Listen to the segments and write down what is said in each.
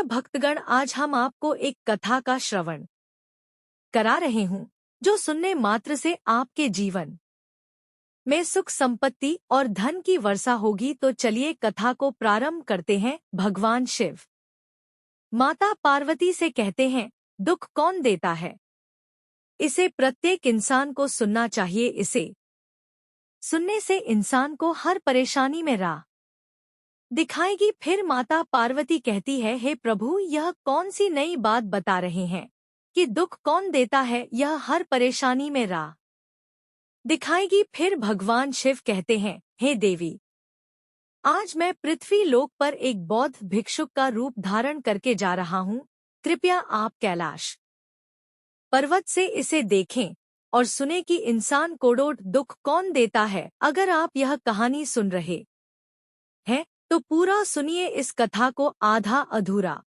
भक्तगण, आज हम आपको एक कथा का श्रवण करा रहे हूँ जो सुनने मात्र से आपके जीवन में सुख संपत्ति और धन की वर्षा होगी। तो चलिए कथा को प्रारंभ करते हैं। भगवान शिव माता पार्वती से कहते हैं, दुख कौन देता है? इसे प्रत्येक इंसान को सुनना चाहिए। इसे सुनने से इंसान को हर परेशानी में राह दिखाएगी। फिर माता पार्वती कहती है, हे प्रभु, यह कौन सी नई बात बता रहे हैं कि दुख कौन देता है? यह हर परेशानी में राह दिखाएगी। फिर भगवान शिव कहते हैं, हे देवी, आज मैं पृथ्वी लोक पर एक बौद्ध भिक्षुक का रूप धारण करके जा रहा हूँ। कृपया आप कैलाश पर्वत से इसे देखें और सुने कि इंसान को दुख कौन देता है। अगर आप यह कहानी सुन रहे हैं तो पूरा सुनिए। इस कथा को आधा अधूरा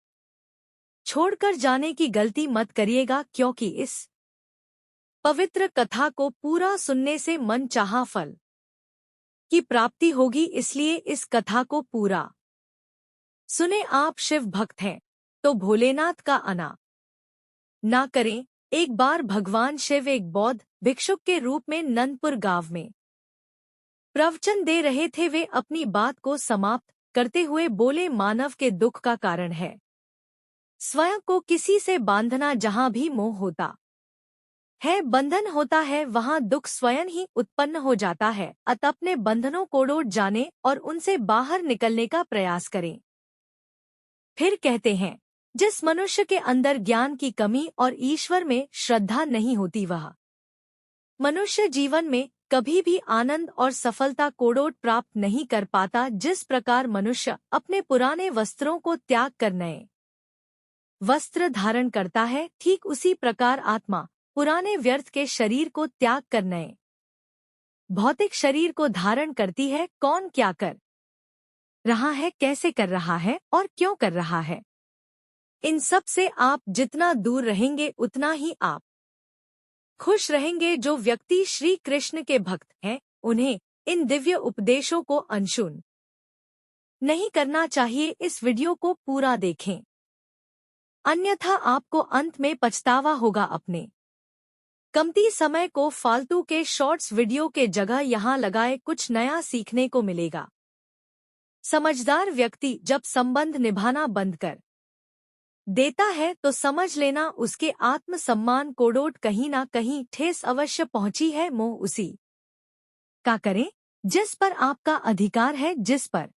छोड़कर जाने की गलती मत करिएगा, क्योंकि इस पवित्र कथा को पूरा सुनने से मन चाहा फल की प्राप्ति होगी। इसलिए इस कथा को पूरा सुने। आप शिव भक्त हैं तो भोलेनाथ का अना ना करें। एक बार भगवान शिव एक बौद्ध भिक्षुक के रूप में नंदपुर गांव में प्रवचन दे रहे थे। वे अपनी बात को समाप्त करते हुए बोले, मानव के दुख का कारण है स्वयं को किसी से बांधना। जहां भी मोह होता है, बंधन होता है, वहां दुख स्वयं ही उत्पन्न हो जाता है। अतः अपने बंधनों को तोड़ जाने और उनसे बाहर निकलने का प्रयास करें। फिर कहते हैं, जिस मनुष्य के अंदर ज्ञान की कमी और ईश्वर में श्रद्धा नहीं होती, वह मनुष्य जीवन में कभी भी आनंद और सफलता को प्राप्त नहीं कर पाता। जिस प्रकार मनुष्य अपने पुराने वस्त्रों को त्याग कर नए वस्त्र धारण करता है, ठीक उसी प्रकार आत्मा पुराने व्यर्थ के शरीर को त्याग कर नए भौतिक शरीर को धारण करती है। कौन क्या कर रहा है, कैसे कर रहा है और क्यों कर रहा है, इन सब से आप जितना दूर रहेंगे उतना ही आप खुश रहेंगे। जो व्यक्ति श्री कृष्ण के भक्त हैं, उन्हें इन दिव्य उपदेशों को अनसुन नहीं करना चाहिए। इस वीडियो को पूरा देखें, अन्यथा आपको अंत में पछतावा होगा। अपने कमती समय को फालतू के शॉर्ट्स वीडियो के जगह यहाँ लगाए, कुछ नया सीखने को मिलेगा। समझदार व्यक्ति जब संबंध निभाना बंद कर देता है तो समझ लेना उसके आत्मसम्मान को कहीं ना कहीं ठेस अवश्य पहुंची है। मोह उसी का करें जिस पर आपका अधिकार है। जिस पर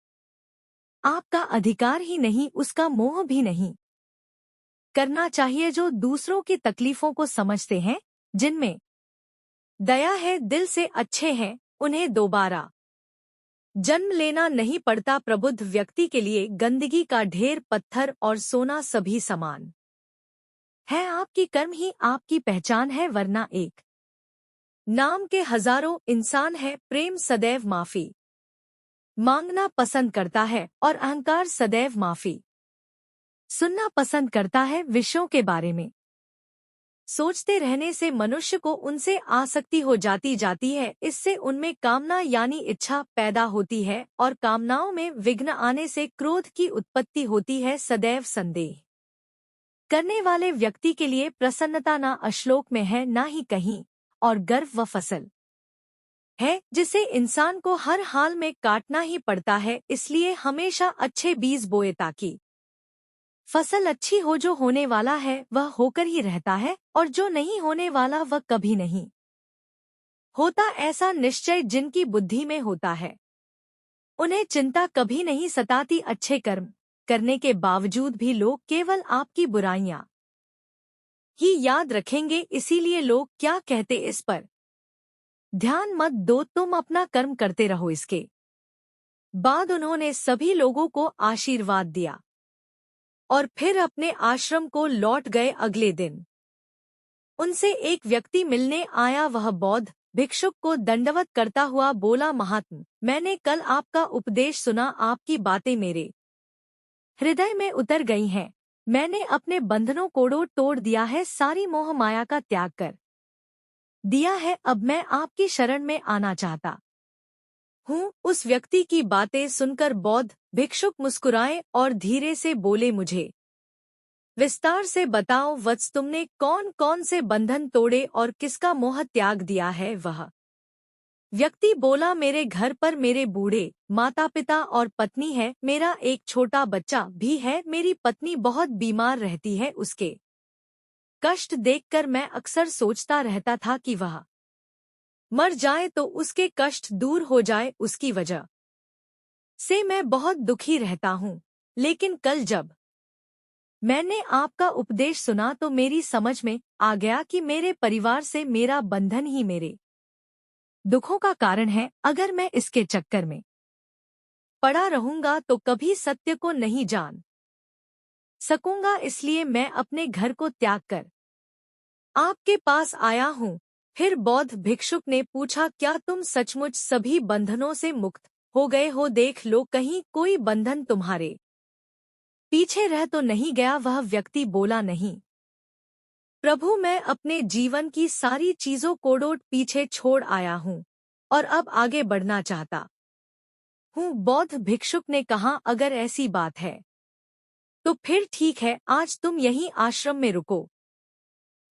आपका अधिकार ही नहीं, उसका मोह भी नहीं करना चाहिए। जो दूसरों की तकलीफों को समझते हैं, जिनमें दया है, दिल से अच्छे हैं, उन्हें दोबारा जन्म लेना नहीं पड़ता। प्रबुद्ध व्यक्ति के लिए गंदगी का ढेर, पत्थर और सोना सभी समान है। आपकी कर्म ही आपकी पहचान है, वरना एक नाम के हजारों इंसान है। प्रेम सदैव माफी मांगना पसंद करता है और अहंकार सदैव माफी सुनना पसंद करता है। विषयों के बारे में सोचते रहने से मनुष्य को उनसे आसक्ति हो जाती है। इससे उनमें कामना यानी इच्छा पैदा होती है और कामनाओं में विघ्न आने से क्रोध की उत्पत्ति होती है। सदैव संदेह करने वाले व्यक्ति के लिए प्रसन्नता ना अश्लोक में है, ना ही कहीं और गर्व व फसल है, जिसे इंसान को हर हाल में काटना ही पड़ता है। इसलिए हमेशा अच्छे बीज बोए ताकि फसल अच्छी हो। जो होने वाला है वह होकर ही रहता है और जो नहीं होने वाला वह कभी नहीं होता। ऐसा निश्चय जिनकी बुद्धि में होता है, उन्हें चिंता कभी नहीं सताती। अच्छे कर्म करने के बावजूद भी लोग केवल आपकी बुराइयां ही याद रखेंगे। इसीलिए लोग क्या कहते इस पर ध्यान मत दो, तुम अपना कर्म करते रहो। इसके बाद उन्होंने सभी लोगों को आशीर्वाद दिया और फिर अपने आश्रम को लौट गए। अगले दिन उनसे एक व्यक्ति मिलने आया। वह बौद्ध भिक्षुक को दंडवत करता हुआ बोला, महात्मा, मैंने कल आपका उपदेश सुना। आपकी बातें मेरे हृदय में उतर गई हैं। मैंने अपने बंधनों को तोड़ दिया है, सारी मोह माया का त्याग कर दिया है। अब मैं आपकी शरण में आना चाहता हूँ। उस व्यक्ति की बातें सुनकर बौद्ध भिक्षुक मुस्कुराए और धीरे से बोले, मुझे विस्तार से बताओ वत्स, तुमने कौन कौन से बंधन तोड़े और किसका मोह त्याग दिया है। वह व्यक्ति बोला, मेरे घर पर मेरे बूढ़े माता पिता और पत्नी है, मेरा एक छोटा बच्चा भी है, मेरी पत्नी बहुत बीमार रहती है, उसके कष्ट देखकर मैं अक्सर सोचता रहता था कि वह मर जाए तो उसके कष्ट दूर हो जाए, उसकी वजह से मैं बहुत दुखी रहता हूँ। लेकिन कल जब मैंने आपका उपदेश सुना तो मेरी समझ में आ गया कि मेरे परिवार से मेरा बंधन ही मेरे दुखों का कारण है। अगर मैं इसके चक्कर में पड़ा रहूंगा तो कभी सत्य को नहीं जान सकूंगा, इसलिए मैं अपने घर को त्याग कर आपके पास आया हूँ। फिर बौद्ध भिक्षुक ने पूछा, क्या तुम सचमुच सभी बंधनों से मुक्त हो गए हो? देख लो कहीं कोई बंधन तुम्हारे पीछे रह तो नहीं गया। वह व्यक्ति बोला, नहीं प्रभु, मैं अपने जीवन की सारी चीजों को पीछे छोड़ आया हूँ और अब आगे बढ़ना चाहता हूँ। बौद्ध भिक्षुक ने कहा, अगर ऐसी बात है तो फिर ठीक है, आज तुम यहीं आश्रम में रुको,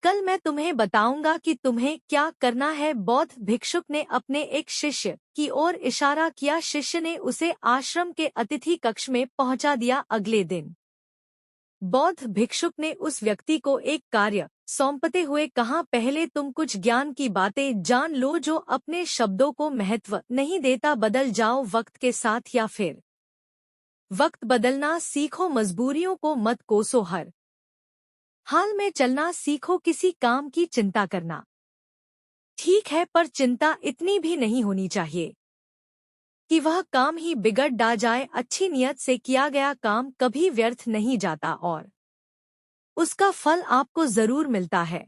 कल मैं तुम्हें बताऊंगा कि तुम्हें क्या करना है। बौद्ध भिक्षुक ने अपने एक शिष्य की ओर इशारा किया। शिष्य ने उसे आश्रम के अतिथि कक्ष में पहुंचा दिया। अगले दिन बौद्ध भिक्षुक ने उस व्यक्ति को एक कार्य सौंपते हुए कहा, पहले तुम कुछ ज्ञान की बातें जान लो। जो अपने शब्दों को महत्व नहीं देता, बदल जाओ वक्त के साथ, या फिर वक्त बदलना सीखो। मजबूरियों को मत कोसो, हर हाल में चलना सीखो। किसी काम की चिंता करना ठीक है, पर चिंता इतनी भी नहीं होनी चाहिए कि वह काम ही बिगड़ डा जाए। अच्छी नियत से किया गया काम कभी व्यर्थ नहीं जाता और उसका फल आपको जरूर मिलता है।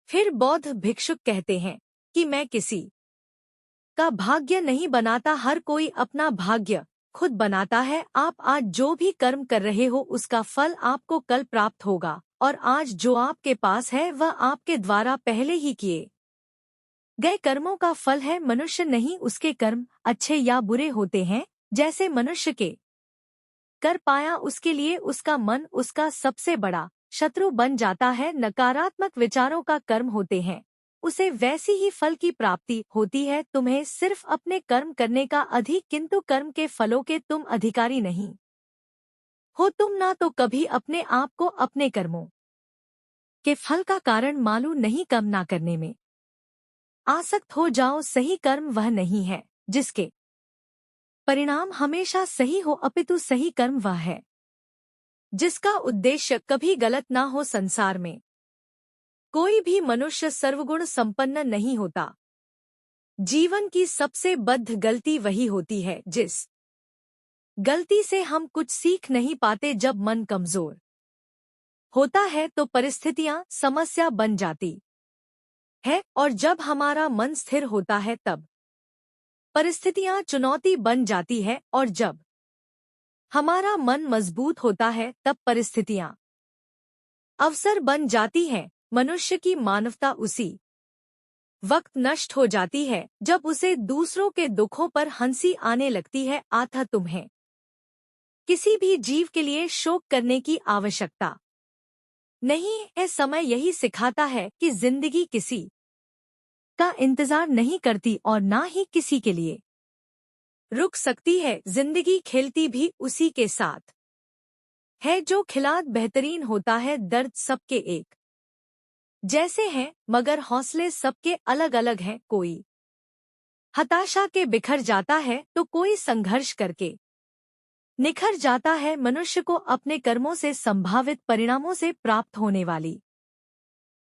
फिर बौद्ध भिक्षुक कहते हैं कि मैं किसी का भाग्य नहीं बनाता, हर कोई अपना भाग्य खुद बनाता है। आप आज जो भी कर्म कर रहे हो उसका फल आपको कल प्राप्त होगा, और आज जो आपके पास है वह आपके द्वारा पहले ही किए गए कर्मों का फल है। मनुष्य नहीं उसके कर्म अच्छे या बुरे होते हैं, जैसे मनुष्य के कर पाया उसके लिए उसका मन उसका सबसे बड़ा शत्रु बन जाता है। नकारात्मक विचारों का कर्म होते हैं, उसे वैसी ही फल की प्राप्ति होती है। तुम्हें सिर्फ अपने कर्म करने का अधिक, किंतु कर्म के फलों के तुम अधिकारी नहीं हो। तुम ना तो कभी अपने आप को अपने कर्मों के फल का कारण मालूम नहीं, कम ना करने में आसक्त हो जाओ। सही कर्म वह नहीं है जिसके परिणाम हमेशा सही हो, अपितु सही कर्म वह है जिसका उद्देश्य कभी गलत ना हो। संसार में कोई भी मनुष्य सर्वगुण संपन्न नहीं होता। जीवन की सबसे बद्ध गलती वही होती है जिस गलती से हम कुछ सीख नहीं पाते। जब मन कमजोर होता है तो परिस्थितियां समस्या बन जाती है, और जब हमारा मन स्थिर होता है तब परिस्थितियां चुनौती बन जाती है, और जब हमारा मन मजबूत होता है तब परिस्थितियां अवसर बन जाती हैं। मनुष्य की मानवता उसी वक्त नष्ट हो जाती है जब उसे दूसरों के दुखों पर हंसी आने लगती है। अतः तुम्हें किसी भी जीव के लिए शोक करने की आवश्यकता नहीं है। समय यही सिखाता है कि जिंदगी किसी का इंतजार नहीं करती और ना ही किसी के लिए रुक सकती है। जिंदगी खेलती भी उसी के साथ है जो खिलाड़ बेहतरीन होता है। दर्द सबके एक जैसे हैं, मगर हौसले सबके अलग अलग हैं। कोई हताशा के बिखर जाता है तो कोई संघर्ष करके निखर जाता है। मनुष्य को अपने कर्मों से संभावित परिणामों से प्राप्त होने वाली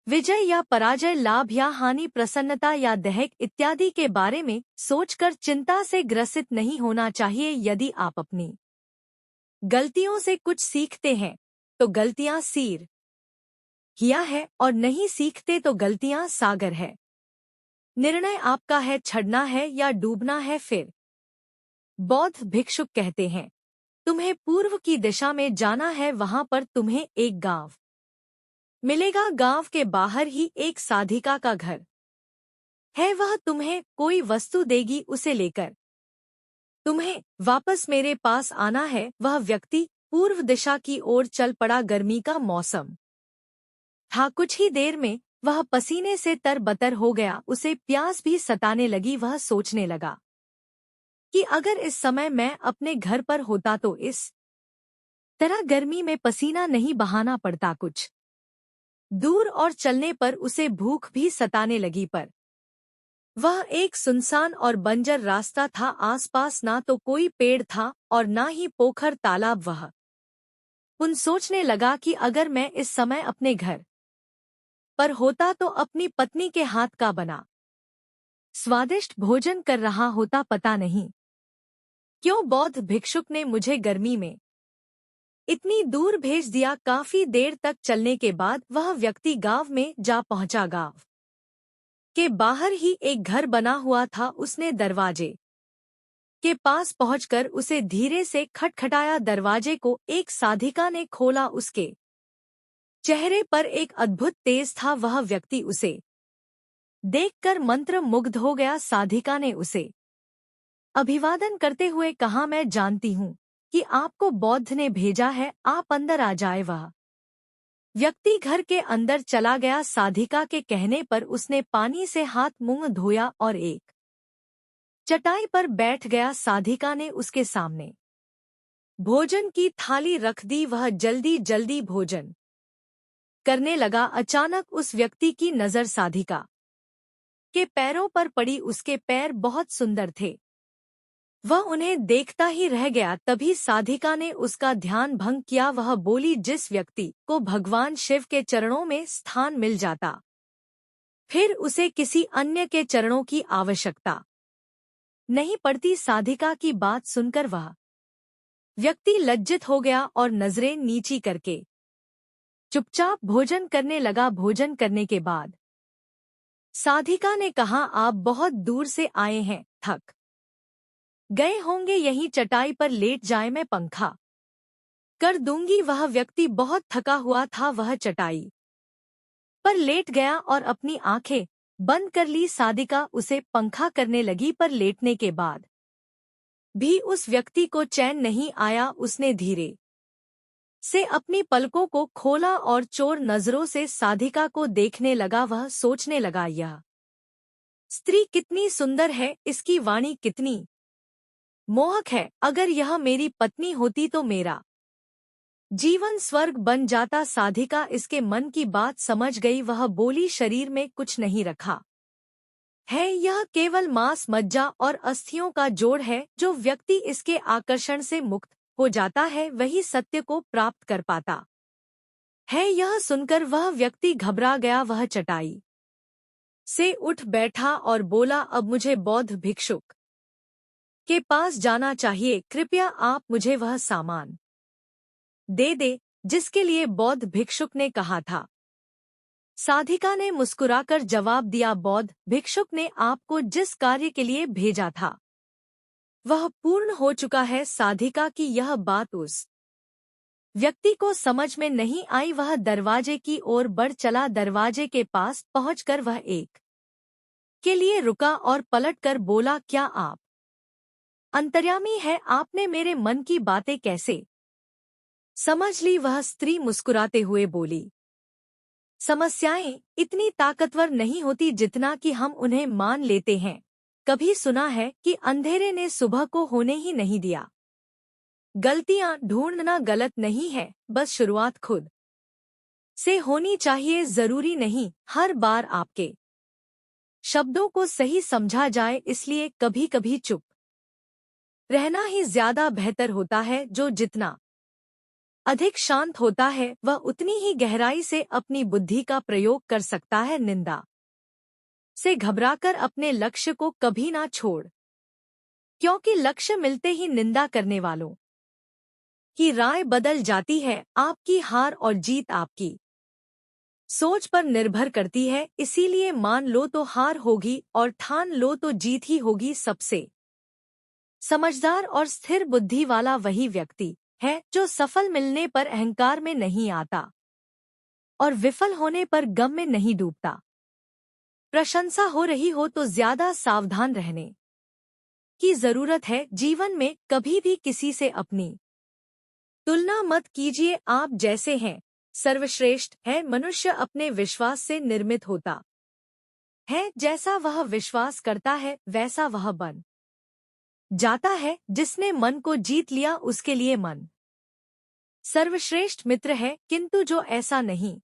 विजय या पराजय, लाभ या हानि, प्रसन्नता या दहक इत्यादि के बारे में सोचकर चिंता से ग्रसित नहीं होना चाहिए। यदि आप अपनी गलतियों से कुछ सीखते हैं तो गलतियां सीर किया है, और नहीं सीखते तो गलतियां सागर है। निर्णय आपका है, चढ़ना है या डूबना है। फिर बौद्ध भिक्षुक कहते हैं, तुम्हें पूर्व की दिशा में जाना है, वहां पर तुम्हें एक गांव मिलेगा। गांव के बाहर ही एक साधिका का घर है, वह तुम्हें कोई वस्तु देगी, उसे लेकर तुम्हें वापस मेरे पास आना है। वह व्यक्ति पूर्व दिशा की ओर चल पड़ा। गर्मी का मौसम था। कुछ ही देर में वह पसीने से तरबतर हो गया। उसे प्यास भी सताने लगी। वह सोचने लगा कि अगर इस समय मैं अपने घर पर होता तो इस तरह गर्मी में पसीना नहीं बहाना पड़ता। कुछ दूर और चलने पर उसे भूख भी सताने लगी, पर वह एक सुनसान और बंजर रास्ता था। आसपास ना तो कोई पेड़ था और ना ही पोखर तालाब। वह उन सोचने लगा कि अगर मैं इस समय अपने घर पर होता तो अपनी पत्नी के हाथ का बना स्वादिष्ट भोजन कर रहा होता। पता नहीं क्यों बौद्ध भिक्षुक ने मुझे गर्मी में इतनी दूर भेज दिया। काफी देर तक चलने के बाद वह व्यक्ति गांव में जा पहुंचा। गांव के बाहर ही एक घर बना हुआ था। उसने दरवाजे के पास पहुंचकर उसे धीरे से खटखटाया। दरवाजे को एक साधिका ने खोला। उसके चेहरे पर एक अद्भुत तेज था। वह व्यक्ति उसे देखकर मंत्रमुग्ध हो गया। साधिका ने उसे अभिवादन करते हुए कहा, मैं जानती हूँ कि आपको बौद्ध ने भेजा है, आप अंदर आ जाए। वह व्यक्ति घर के अंदर चला गया। साधिका के कहने पर उसने पानी से हाथ मुंह धोया और एक चटाई पर बैठ गया। साधिका ने उसके सामने भोजन की थाली रख दी। वह जल्दी जल्दी भोजन करने लगा। अचानक उस व्यक्ति की नजर साधिका के पैरों पर पड़ी। उसके पैर बहुत सुंदर थे। वह उन्हें देखता ही रह गया। तभी साधिका ने उसका ध्यान भंग किया। वह बोली, जिस व्यक्ति को भगवान शिव के चरणों में स्थान मिल जाता, फिर उसे किसी अन्य के चरणों की आवश्यकता नहीं पड़ती। साधिका की बात सुनकर वह व्यक्ति लज्जित हो गया और नजरें नीची करके चुपचाप भोजन करने लगा। भोजन करने के बाद साधिका ने कहा, आप बहुत दूर से आए हैं, थक गए होंगे, यहीं चटाई पर लेट जाए, मैं पंखा कर दूंगी। वह व्यक्ति बहुत थका हुआ था। वह चटाई पर लेट गया और अपनी आंखें बंद कर ली। साधिका उसे पंखा करने लगी, पर लेटने के बाद भी उस व्यक्ति को चैन नहीं आया। उसने धीरे से अपनी पलकों को खोला और चोर नजरों से साधिका को देखने लगा। वह सोचने लगा, यह स्त्री कितनी सुंदर है, इसकी वाणी कितनी मोहक है। अगर यह मेरी पत्नी होती तो मेरा जीवन स्वर्ग बन जाता। साधिका इसके मन की बात समझ गई। वह बोली, शरीर में कुछ नहीं रखा है, यह केवल मांस, मज्जा और अस्थियों का जोड़ है। जो व्यक्ति इसके आकर्षण से मुक्त हो जाता है, वही सत्य को प्राप्त कर पाता है। यह सुनकर वह व्यक्ति घबरा गया। वह चटाई से उठ बैठा और बोला, अब मुझे बौद्ध भिक्षुक के पास जाना चाहिए। कृपया आप मुझे वह सामान दे दे जिसके लिए बौद्ध भिक्षुक ने कहा था। साधिका ने मुस्कुराकर जवाब दिया, बौद्ध भिक्षुक ने आपको जिस कार्य के लिए भेजा था वह पूर्ण हो चुका है। साधिका की यह बात उस व्यक्ति को समझ में नहीं आई। वह दरवाजे की ओर बढ़ चला। दरवाजे के पास पहुंचकर वह एक के लिए रुका और पलटकर बोला, क्या आप अंतर्यामी है? आपने मेरे मन की बातें कैसे समझ ली? वह स्त्री मुस्कुराते हुए बोली, समस्याएं इतनी ताकतवर नहीं होती जितना कि हम उन्हें मान लेते हैं। कभी सुना है कि अंधेरे ने सुबह को होने ही नहीं दिया। गलतियां ढूंढना गलत नहीं है, बस शुरुआत खुद से होनी चाहिए। जरूरी नहीं हर बार आपके शब्दों को सही समझा जाए, इसलिए कभी कभी चुप रहना ही ज्यादा बेहतर होता है। जो जितना अधिक शांत होता है, वह उतनी ही गहराई से अपनी बुद्धि का प्रयोग कर सकता है। निंदा से घबराकर अपने लक्ष्य को कभी ना छोड़, क्योंकि लक्ष्य मिलते ही निंदा करने वालों की राय बदल जाती है। आपकी हार और जीत आपकी सोच पर निर्भर करती है, इसीलिए मान लो तो हार होगी और ठान लो तो जीत ही होगी। सबसे समझदार और स्थिर बुद्धि वाला वही व्यक्ति है जो सफल मिलने पर अहंकार में नहीं आता और विफल होने पर गम में नहीं डूबता। प्रशंसा हो रही हो तो ज्यादा सावधान रहने की जरूरत है। जीवन में कभी भी किसी से अपनी तुलना मत कीजिए, आप जैसे हैं सर्वश्रेष्ठ है। मनुष्य अपने विश्वास से निर्मित होता है, जैसा वह विश्वास करता है वैसा वह बन जाता है। जिसने मन को जीत लिया उसके लिए मन सर्वश्रेष्ठ मित्र है, किंतु जो ऐसा नहीं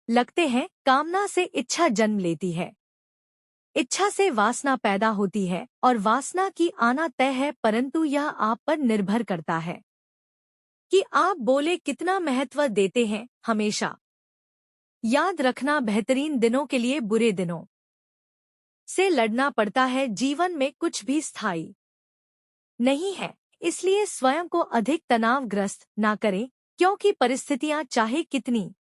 लगते हैं, कामना से इच्छा जन्म लेती है, इच्छा से वासना पैदा होती है और वासना की आना तय है, परंतु यह आप पर निर्भर करता है कि आप बोले कितना महत्व देते हैं। हमेशा याद रखना, बेहतरीन दिनों के लिए बुरे दिनों से लड़ना पड़ता है। जीवन में कुछ भी स्थायी नहीं है, इसलिए स्वयं को अधिक तनावग्रस्त ना करें, क्योंकि परिस्थितियां चाहे कितनी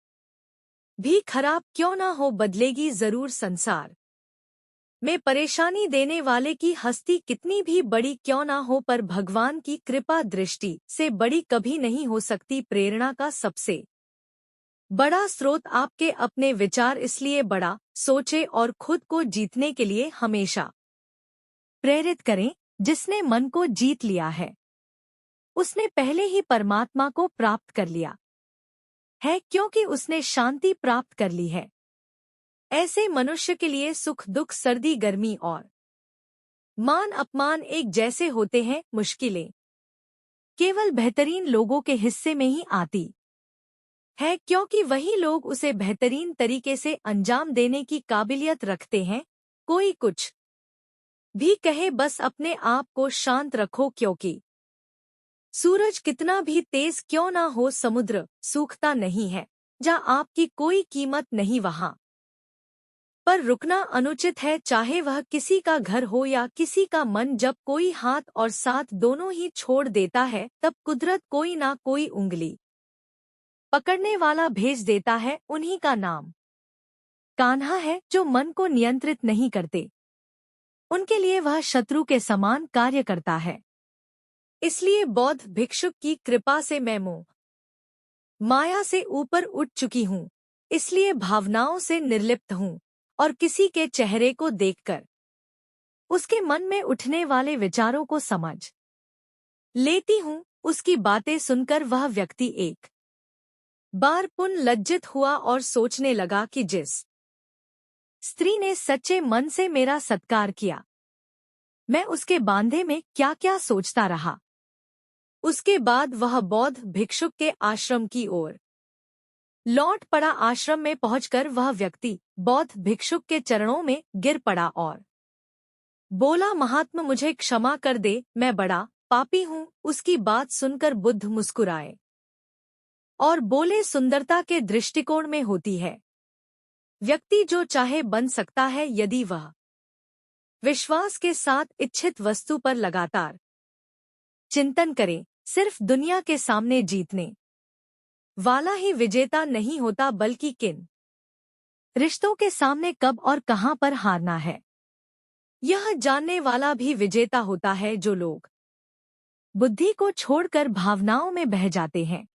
भी खराब क्यों ना हो बदलेगी जरूर। संसार में परेशानी देने वाले की हस्ती कितनी भी बड़ी क्यों ना हो, पर भगवान की कृपा दृष्टि से बड़ी कभी नहीं हो सकती। प्रेरणा का सबसे बड़ा स्रोत आपके अपने विचार, इसलिए बड़ा सोचे और खुद को जीतने के लिए हमेशा प्रेरित करें। जिसने मन को जीत लिया है उसने पहले ही परमात्मा को प्राप्त कर लिया है, क्योंकि उसने शांति प्राप्त कर ली है। ऐसे मनुष्य के लिए सुख दुख, सर्दी गर्मी और मान अपमान एक जैसे होते हैं। मुश्किलें केवल बेहतरीन लोगों के हिस्से में ही आती है, क्योंकि वही लोग उसे बेहतरीन तरीके से अंजाम देने की काबिलियत रखते हैं। कोई कुछ भी कहे, बस अपने आप को शांत रखो, क्योंकि सूरज कितना भी तेज क्यों ना हो, समुद्र सूखता नहीं है। जहाँ आपकी कोई कीमत नहीं वहाँ पर रुकना अनुचित है, चाहे वह किसी का घर हो या किसी का मन। जब कोई हाथ और साथ दोनों ही छोड़ देता है, तब कुदरत कोई ना कोई उंगली पकड़ने वाला भेज देता है। उन्हीं का नाम कान्हा है, जो मन को नियंत्रित नहीं करते। उनके लिए वह शत्रु के समान कार्य करता है। इसलिए बौद्ध भिक्षुक की कृपा से मैं मोह माया से ऊपर उठ चुकी हूँ, इसलिए भावनाओं से निर्लिप्त हूँ और किसी के चेहरे को देखकर उसके मन में उठने वाले विचारों को समझ लेती हूँ। उसकी बातें सुनकर वह व्यक्ति एक बार पुन लज्जित हुआ और सोचने लगा कि जिस स्त्री ने सच्चे मन से मेरा सत्कार किया, मैं उसके बांधे में क्या क्या सोचता रहा। उसके बाद वह बौद्ध भिक्षुक के आश्रम की ओर लौट पड़ा। आश्रम में पहुंचकर वह व्यक्ति बौद्ध भिक्षुक के चरणों में गिर पड़ा और बोला, महात्मा मुझे क्षमा कर दे, मैं बड़ा पापी हूँ। उसकी बात सुनकर बुद्ध मुस्कुराए और बोले, सुंदरता के दृष्टिकोण में होती है। व्यक्ति जो चाहे बन सकता है, यदि वह विश्वास के साथ इच्छित वस्तु पर लगातार चिंतन करे। सिर्फ दुनिया के सामने जीतने वाला ही विजेता नहीं होता, बल्कि किन रिश्तों के सामने कब और कहां पर हारना है यह जानने वाला भी विजेता होता है। जो लोग बुद्धि को छोड़कर भावनाओं में बह जाते हैं,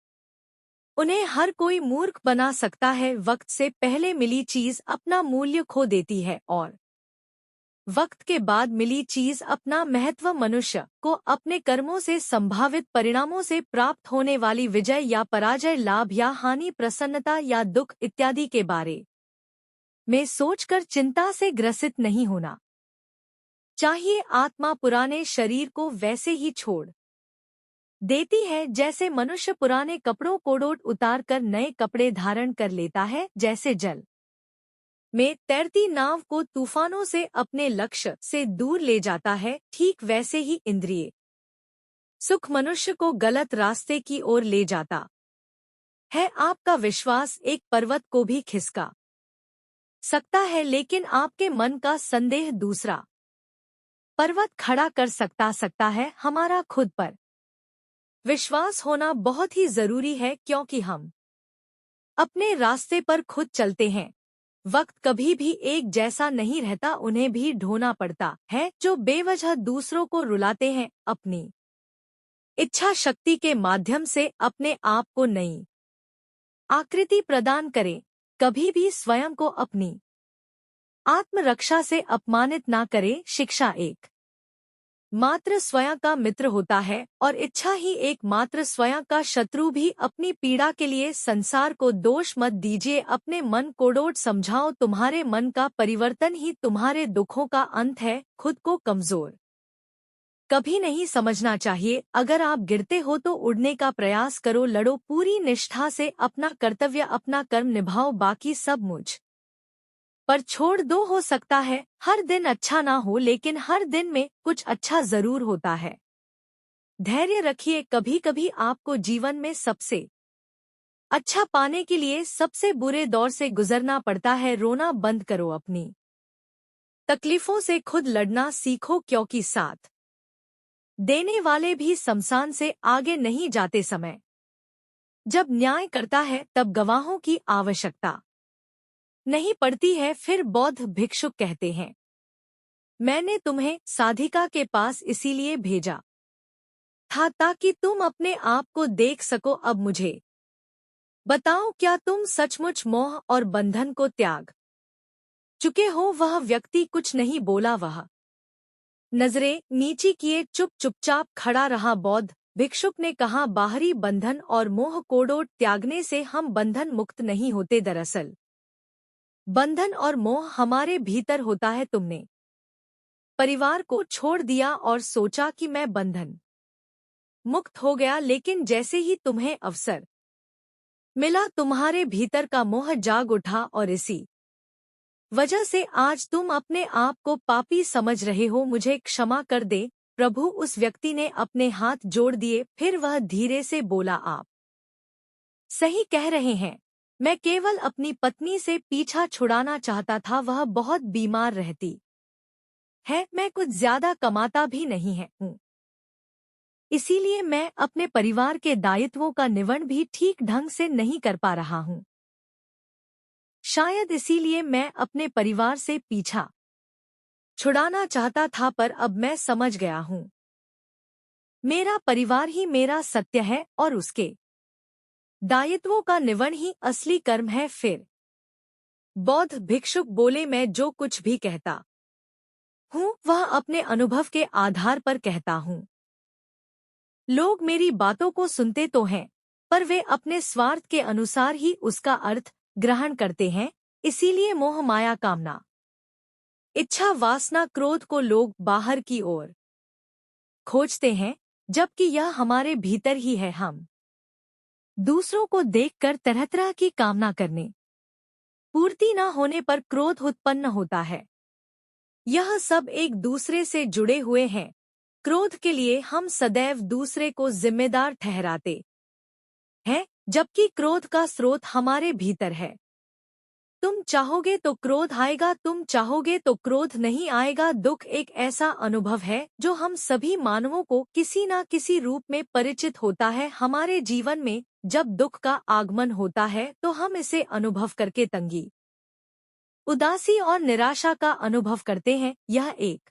उन्हें हर कोई मूर्ख बना सकता है। वक्त से पहले मिली चीज अपना मूल्य खो देती है और वक्त के बाद मिली चीज अपना महत्व। मनुष्य को अपने कर्मों से संभावित परिणामों से प्राप्त होने वाली विजय या पराजय, लाभ या हानि, प्रसन्नता या दुख इत्यादि के बारे में सोचकर चिंता से ग्रसित नहीं होना चाहिए। आत्मा पुराने शरीर को वैसे ही छोड़ देती है जैसे मनुष्य पुराने कपड़ों को उतार कर नए कपड़े धारण कर लेता है। जैसे जल में तैरती नाव को तूफानों से अपने लक्ष्य से दूर ले जाता है, ठीक वैसे ही इंद्रिय सुख मनुष्य को गलत रास्ते की ओर ले जाता है। आपका विश्वास एक पर्वत को भी खिसका सकता है, लेकिन आपके मन का संदेह दूसरा पर्वत खड़ा कर सकता है। हमारा खुद पर विश्वास होना बहुत ही जरूरी है, क्योंकि हम अपने रास्ते पर खुद चलते हैं। वक्त कभी भी एक जैसा नहीं रहता, उन्हें भी ढोना पड़ता है। जो बेवजह दूसरों को रुलाते हैं, अपनी इच्छा शक्ति के माध्यम से अपने आप को नई आकृति प्रदान करें। कभी भी स्वयं को अपनी आत्मरक्षा से अपमानित ना करें। शिक्षा एक मात्र स्वयं का मित्र होता है और इच्छा ही एकमात्र स्वयं का शत्रु भी। अपनी पीड़ा के लिए संसार को दोष मत दीजिए, अपने मन को डोट समझाओ। तुम्हारे मन का परिवर्तन ही तुम्हारे दुखों का अंत है। खुद को कमजोर कभी नहीं समझना चाहिए। अगर आप गिरते हो तो उड़ने का प्रयास करो, लड़ो पूरी निष्ठा से, अपना कर्तव्य अपना कर्म निभाओ, बाकी सब मुझ पर छोड़ दो। हो सकता है हर दिन अच्छा ना हो, लेकिन हर दिन में कुछ अच्छा जरूर होता है। धैर्य रखिए, कभी कभी आपको जीवन में सबसे अच्छा पाने के लिए सबसे बुरे दौर से गुजरना पड़ता है। रोना बंद करो, अपनी तकलीफों से खुद लड़ना सीखो, क्योंकि साथ देने वाले भी शमशान से आगे नहीं जाते। समय जब न्याय करता है तब गवाहों की आवश्यकता नहीं पड़ती है। फिर बौद्ध भिक्षुक कहते हैं, मैंने तुम्हें साधिका के पास इसीलिए भेजा था ताकि तुम अपने आप को देख सको। अब मुझे बताओ, क्या तुम सचमुच मोह और बंधन को त्याग चुके हो? वह व्यक्ति कुछ नहीं बोला, वह नजरें नीची किए चुपचाप खड़ा रहा। बौद्ध भिक्षुक ने कहा, बाहरी बंधन और मोह को त्यागने से हम बंधन मुक्त नहीं होते। दरअसल बंधन और मोह हमारे भीतर होता है। तुमने परिवार को छोड़ दिया और सोचा कि मैं बंधन मुक्त हो गया, लेकिन जैसे ही तुम्हें अवसर मिला तुम्हारे भीतर का मोह जाग उठा और इसी वजह से आज तुम अपने आप को पापी समझ रहे हो। मुझे क्षमा कर दे प्रभु। उस व्यक्ति ने अपने हाथ जोड़ दिए। फिर वह धीरे से बोला, आप सही कह रहे हैं, मैं केवल अपनी पत्नी से पीछा छुड़ाना चाहता था। वह बहुत बीमार रहती है, मैं कुछ ज्यादा कमाता भी नहीं हूँ, इसीलिए मैं अपने परिवार के दायित्वों का निर्वहन भी ठीक ढंग से नहीं कर पा रहा हूँ। शायद इसीलिए मैं अपने परिवार से पीछा छुड़ाना चाहता था, पर अब मैं समझ गया हूँ, मेरा परिवार ही मेरा सत्य है और उसके दायित्वों का निर्वहन ही असली कर्म है। फिर बौद्ध भिक्षुक बोले, मैं जो कुछ भी कहता हूँ वह अपने अनुभव के आधार पर कहता हूँ। लोग मेरी बातों को सुनते तो हैं, पर वे अपने स्वार्थ के अनुसार ही उसका अर्थ ग्रहण करते हैं। इसीलिए मोह, माया, कामना, इच्छा, वासना, क्रोध को लोग बाहर की ओर खोजते हैं, जबकि यह हमारे भीतर ही है। हम दूसरों को देखकर तरह तरह की कामना करने पूर्ति न होने पर क्रोध उत्पन्न होता है। यह सब एक दूसरे से जुड़े हुए हैं। क्रोध के लिए हम सदैव दूसरे को जिम्मेदार ठहराते हैं, जबकि क्रोध का स्रोत हमारे भीतर है। तुम चाहोगे तो क्रोध आएगा, तुम चाहोगे तो क्रोध नहीं आएगा। दुख एक ऐसा अनुभव है जो हम सभी मानवों को किसी न किसी रूप में परिचित होता है। हमारे जीवन में जब दुख का आगमन होता है तो हम इसे अनुभव करके तंगी, उदासी और निराशा का अनुभव करते हैं। यह एक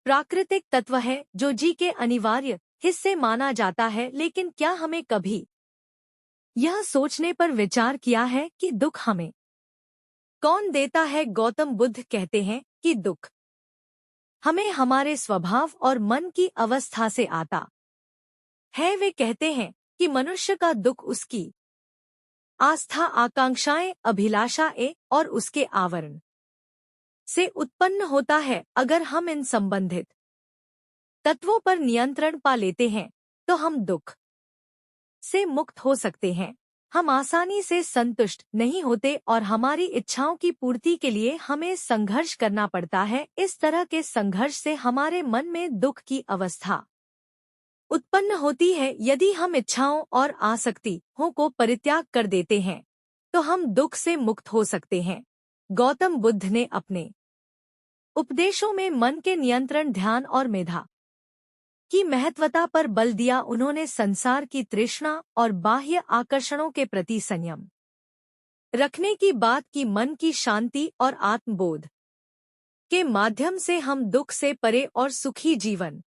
प्राकृतिक तत्व है जो जी के अनिवार्य हिस्से माना जाता है। लेकिन क्या हमें कभी यह सोचने पर विचार किया है कि दुख हमें कौन देता है? गौतम बुद्ध कहते हैं कि दुख हमें हमारे स्वभाव और मन की अवस्था से आता है। वे कहते हैं कि मनुष्य का दुख उसकी आस्था, आकांक्षाएं, अभिलाषाएं और उसके आवरण से उत्पन्न होता है। अगर हम इन संबंधित तत्वों पर नियंत्रण पा लेते हैं तो हम दुख से मुक्त हो सकते हैं। हम आसानी से संतुष्ट नहीं होते और हमारी इच्छाओं की पूर्ति के लिए हमें संघर्ष करना पड़ता है। इस तरह के संघर्ष से हमारे मन में दुख की अवस्था उत्पन्न होती है। यदि हम इच्छाओं और आसक्तियों को परित्याग कर देते हैं तो हम दुख से मुक्त हो सकते हैं। गौतम बुद्ध ने अपने उपदेशों में मन के नियंत्रण, ध्यान और मेधा की महत्वता पर बल दिया। उन्होंने संसार की तृष्णा और बाह्य आकर्षणों के प्रति संयम रखने की बात की। मन की शांति और आत्मबोध के माध्यम से हम दुख से परे और सुखी जीवन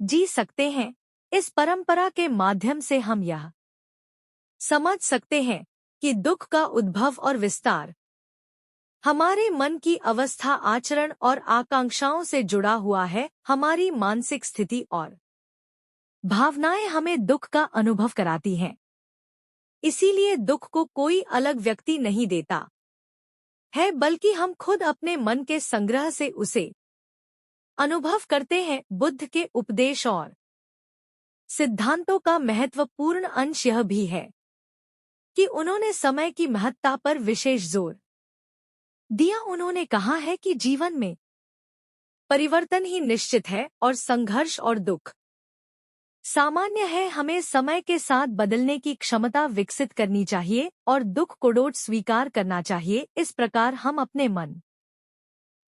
जी सकते हैं। इस परंपरा के माध्यम से हम यह समझ सकते हैं कि दुख का उद्भव और विस्तार हमारे मन की अवस्था आचरण और आकांक्षाओं से जुड़ा हुआ है। हमारी मानसिक स्थिति और भावनाएं हमें दुख का अनुभव कराती हैं। इसीलिए दुख को कोई अलग व्यक्ति नहीं देता है, बल्कि हम खुद अपने मन के संग्रह से उसे अनुभव करते हैं। बुद्ध के उपदेश और सिद्धांतों का महत्वपूर्ण अंश यह भी है कि उन्होंने समय की महत्ता पर विशेष जोर दिया। उन्होंने कहा है कि जीवन में परिवर्तन ही निश्चित है और संघर्ष और दुख सामान्य है। हमें समय के साथ बदलने की क्षमता विकसित करनी चाहिए और दुख को डोट स्वीकार करना चाहिए। इस प्रकार हम अपने मन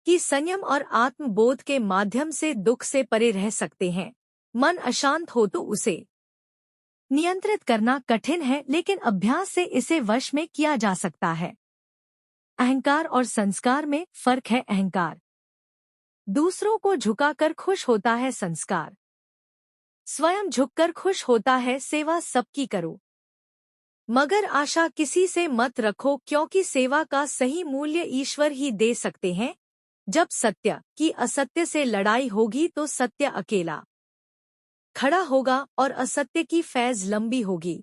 की संयम और आत्मबोध के माध्यम से दुख से परे रह सकते हैं। मन अशांत हो तो उसे नियंत्रित करना कठिन है, लेकिन अभ्यास से इसे वश में किया जा सकता है। अहंकार और संस्कार में फर्क है। अहंकार दूसरों को झुकाकर खुश होता है, संस्कार स्वयं झुककर खुश होता है। सेवा सबकी करो, मगर आशा किसी से मत रखो, क्योंकि सेवा का सही मूल्य ईश्वर ही दे सकते हैं। जब सत्य की असत्य से लड़ाई होगी तो सत्य अकेला खड़ा होगा और असत्य की फैज लंबी होगी,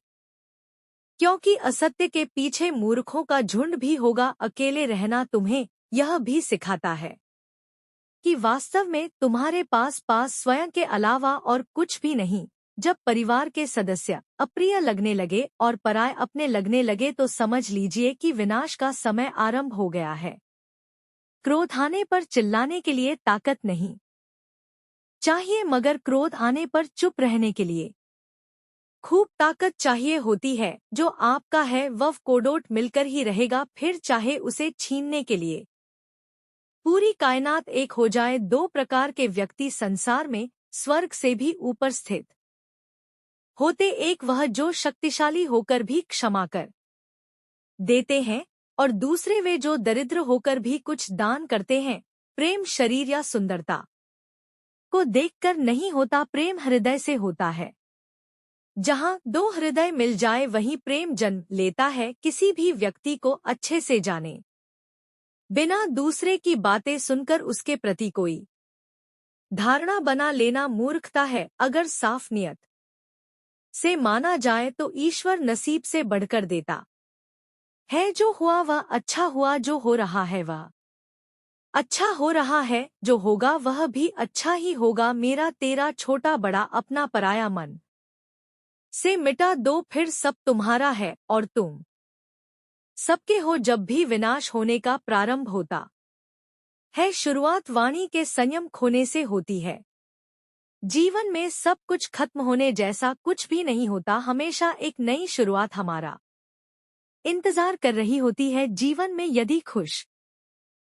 क्योंकि असत्य के पीछे मूर्खों का झुंड भी होगा। अकेले रहना तुम्हें यह भी सिखाता है कि वास्तव में तुम्हारे पास स्वयं के अलावा और कुछ भी नहीं। जब परिवार के सदस्य अप्रिय लगने लगे और पराये अपने लगने लगे तो समझ लीजिए कि विनाश का समय आरंभ हो गया है। क्रोध आने पर चिल्लाने के लिए ताकत नहीं चाहिए, मगर क्रोध आने पर चुप रहने के लिए खूब ताकत चाहिए होती है। जो आपका है वह कोडोट मिलकर ही रहेगा, फिर चाहे उसे छीनने के लिए पूरी कायनात एक हो जाए। दो प्रकार के व्यक्ति संसार में स्वर्ग से भी ऊपर स्थित होते। एक वह जो शक्तिशाली होकर भी क्षमा कर देते हैं, और दूसरे वे जो दरिद्र होकर भी कुछ दान करते हैं। प्रेम शरीर या सुंदरता को देखकर नहीं होता, प्रेम हृदय से होता है। जहाँ दो हृदय मिल जाए वहीं प्रेम जन्म लेता है। किसी भी व्यक्ति को अच्छे से जाने बिना दूसरे की बातें सुनकर उसके प्रति कोई धारणा बना लेना मूर्खता है। अगर साफ नियत से माना जाए तो ईश्वर नसीब से बढ़कर देता है। जो हुआ वह अच्छा हुआ, जो हो रहा है वह अच्छा हो रहा है, जो होगा वह भी अच्छा ही होगा। मेरा तेरा छोटा बड़ा अपना पराया मन से मिटा दो, फिर सब तुम्हारा है और तुम सबके हो। जब भी विनाश होने का प्रारंभ होता है, शुरुआत वाणी के संयम खोने से होती है। जीवन में सब कुछ खत्म होने जैसा कुछ भी नहीं होता, हमेशा एक नई शुरुआत हमारा इंतजार कर रही होती है। जीवन में यदि खुश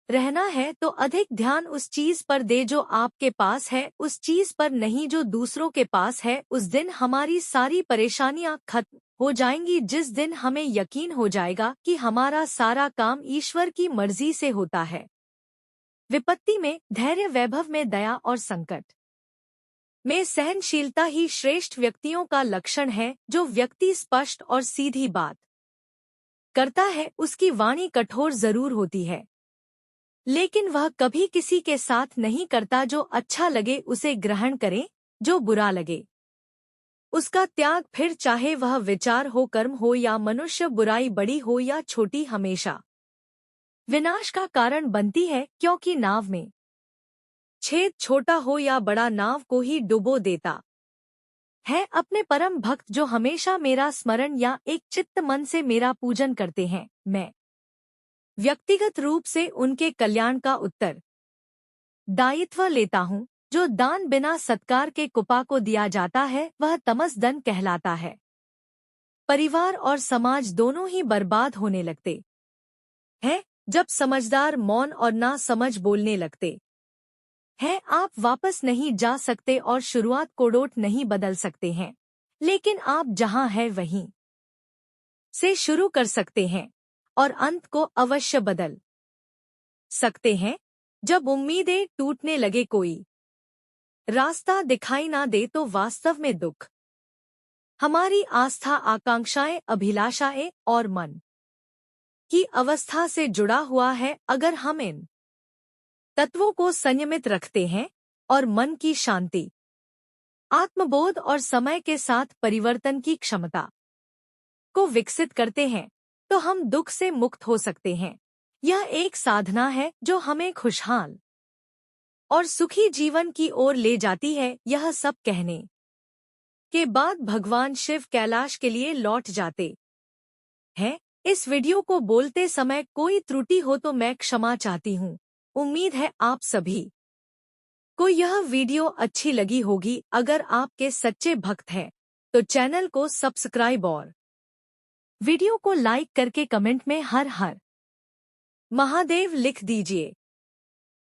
रहना है तो अधिक ध्यान उस चीज पर दे जो आपके पास है, उस चीज पर नहीं जो दूसरों के पास है। उस दिन हमारी सारी परेशानियां खत्म हो जाएंगी, जिस दिन हमें यकीन हो जाएगा कि हमारा सारा काम ईश्वर की मर्जी से होता है। विपत्ति में धैर्य, वैभव में दया और संकट में सहनशीलता ही श्रेष्ठ व्यक्तियों का लक्षण है। जो व्यक्ति स्पष्ट और सीधी बात करता है उसकी वाणी कठोर जरूर होती है, लेकिन वह कभी किसी के साथ नहीं करता। जो अच्छा लगे उसे ग्रहण करे, जो बुरा लगे उसका त्याग। फिर चाहे वह विचार हो, कर्म हो या मनुष्य, बुराई बड़ी हो या छोटी, हमेशा विनाश का कारण बनती है, क्योंकि नाव में छेद छोटा हो या बड़ा नाव को ही डुबो देता है। अपने परम भक्त जो हमेशा मेरा स्मरण या एक चित्त मन से मेरा पूजन करते हैं, मैं व्यक्तिगत रूप से उनके कल्याण का उत्तर दायित्व लेता हूँ। जो दान बिना सत्कार के कुपा को दिया जाता है वह तमस दन कहलाता है। परिवार और समाज दोनों ही बर्बाद होने लगते हैं जब समझदार मौन और ना समझ बोलने लगते हैं। आप वापस नहीं जा सकते और शुरुआत कोडोट नहीं बदल सकते हैं, लेकिन आप जहां हैं वहीं से शुरू कर सकते हैं और अंत को अवश्य बदल सकते हैं। जब उम्मीदें टूटने लगे, कोई रास्ता दिखाई ना दे तो वास्तव में दुख हमारी आस्था, आकांक्षाएं, अभिलाषाएं और मन की अवस्था से जुड़ा हुआ है। अगर हम इन तत्वों को संयमित रखते हैं और मन की शांति, आत्मबोध और समय के साथ परिवर्तन की क्षमता को विकसित करते हैं, तो हम दुख से मुक्त हो सकते हैं। यह एक साधना है जो हमें खुशहाल और सुखी जीवन की ओर ले जाती है। यह सब कहने के बाद भगवान शिव कैलाश के लिए लौट जाते हैं। इस वीडियो को बोलते समय कोई त्रुटि हो तो मैं क्षमा चाहती हूँ। उम्मीद है आप सभी को यह वीडियो अच्छी लगी होगी। अगर आपके सच्चे भक्त हैं तो चैनल को सब्सक्राइब और वीडियो को लाइक करके कमेंट में हर हर महादेव लिख दीजिए।